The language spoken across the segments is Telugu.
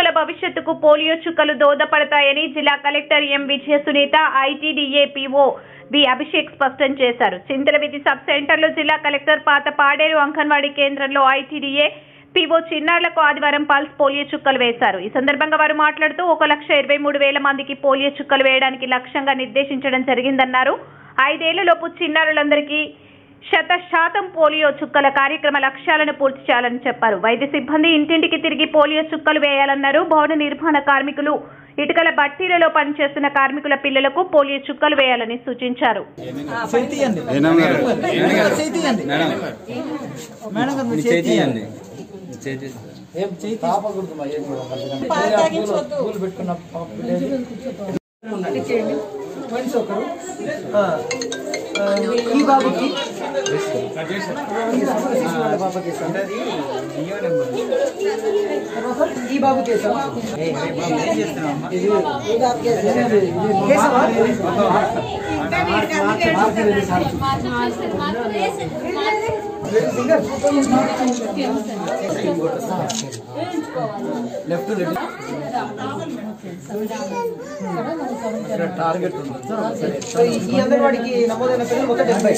పిల్లల భవిష్యత్తుకు పోలియో చుక్కలు దోహదపడతాయని జిల్లా కలెక్టర్ ఎం విజయ సునీత ఐటీడీఏ పీఓ వి అభిషేక్ స్పష్టం చేశారు. చింతలవిధి సబ్ సెంటర్లో జిల్లా కలెక్టర్ పాత పాడేరు అంగన్వాడీ కేంద్రంలో ఐటీడీఏ పీఓ చిన్నారులకు ఆదివారం పల్స్ పోలియో చుక్కలు వేశారు. ఈ సందర్భంగా వారు మాట్లాడుతూ 1,23,000 మందికి పోలియో చుక్కలు వేయడానికి లక్ష్యంగా నిర్దేశించడం జరిగిందన్నారు. 5 ఏళ్లలోపు చిన్నారులందరికీ 100% పోలియో చుక్కల కార్యక్రమ లక్ష్యాలను పూర్తి చేయాలని చెప్పారు. వైద్య సిబ్బంది ఇంటింటికి తిరిగి పోలియో చుక్కలు వేయాలన్నారు. భవన నిర్మాణ కార్మికులు, ఇటుకల బట్టీలలో పనిచేస్తున్న కార్మికుల పిల్లలకు పోలియో చుక్కలు వేయాలని సూచించారు. ఈ బాబుకి ఈ బాబు కేసా లెఫ్ట్ టార్గెట్ ఉంటుంది. ఈ అంగన్వాడికి నమోదైన పిల్లలు మొత్తం 70.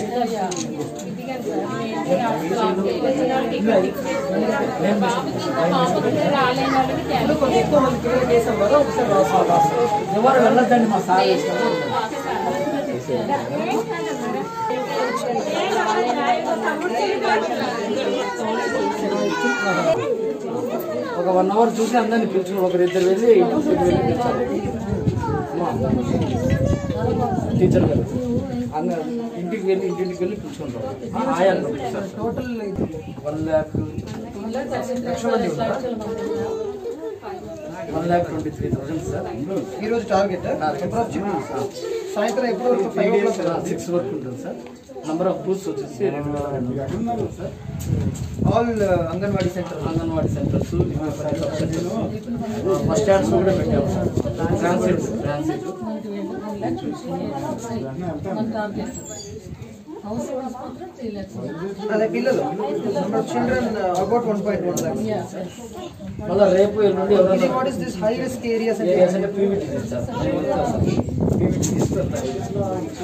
కొంచెం ఎక్కువ మంది పిల్లలు చేసాం కదా, ఒకసారి ఎవరు వెళ్ళొద్దండి మా సార్. ఒక 1 అవర్ చూసి అందరినీ పిలుచుకుని ఒకరిద్దరు వెళ్ళి టీచర్ గారు ఇంటికి వెళ్ళి పిలుచుకుంటాం. ఆయా టోటల్ 1,23,000 సార్. ఈరోజు టార్గెట్ సాయంత్రం ఎప్పుడు వరకు? 6 వరకు ఉంటుంది సార్. నంబర్ ఆఫ్ బూత్స్ వచ్చేసి sir. All anganwadi centres bus stands కూడా పెట్టాము సార్. ట్రాన్సిట్ అదే పిల్లలు చిల్డ్రన్ అబౌట్ 1.1 lakhs. మళ్ళీ రేపు నుండి what is this high risk areas అంటే పీవీటీ సార్.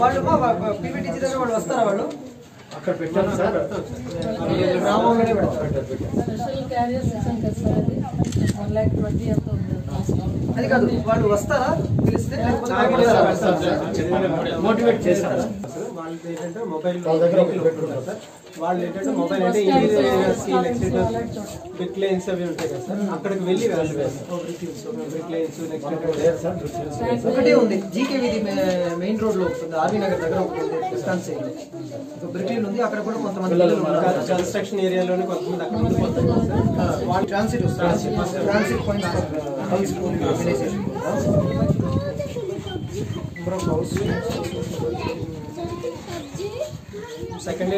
వాళ్ళు పీవీటీసీ దగ్గర వాళ్ళు వస్తారా? వాళ్ళు అక్కడ పెట్టారు సార్. గ్రామంలోనే అది కాదు, వాళ్ళు వస్తారా పిలిస్తే? మోటివేట్ చేస్తారు. వాళ్ళు ఏంటంటే మొబైల్ వాళ్ళు ఏంటంటే మొబైల్ అంటే బ్రిక్ లైన్స్ అవి ఉంటాయి కదా సార్, అక్కడికి వెళ్ళి బ్రిక్ లైన్స్ నెక్స్ట్ ఒకటే ఉంది. జీకే వీధి మెయిన్ రోడ్ లో ఆర్మీ నగర్ దగ్గర డిస్టెన్స్ ఒక బ్రిక్ లైన్ ఉంది. అక్కడ కూడా కొంతమంది కన్స్ట్రక్షన్ ఏరియాలోనే కొంతమంది అక్కడ ఉండిపోతారు. వాళ్ళు ట్రాన్సిట్ పాయింట్ సెకండ్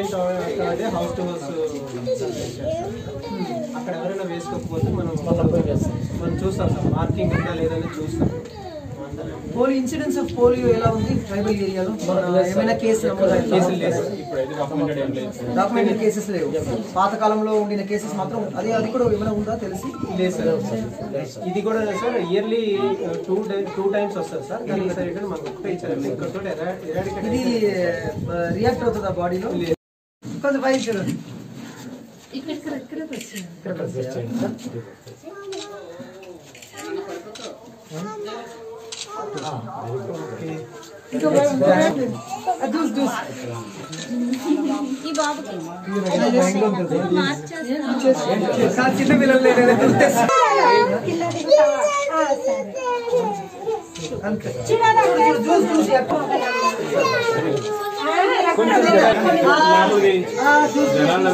అదే హౌస్ టు హౌస్ అక్కడ ఎవరైనా వేసుకోకపోతే మనం చూస్తాం సార్, మార్కింగ్ ఉందా లేదని చూస్తాం. పోలియో ఇన్సిడెన్స్ ఆఫ్ పోలియో ఎలా ఉంది ట్రైబల్ ఏరియాలో? ఏమైనా కేసులు లేదు, డాక్యుమెంటెడ్ కేసెస్ లేవు. పాతకాలంలో ఉండిన కేసెస్ మాత్రం అది కూడా ఏమైనా ఉందా తెలిసి? లేదు సార్. ఇది కూడా సార్ ఇయర్లీ 2 times వస్తుంది సార్. మనకు ఒకటే ఇచ్చారు. ఇది రియాక్ట్ అవుతుందా బాడీలో? కొంచెం పైకి చూడండి. చిన్న పిల్లలు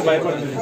భయపడుతుంది.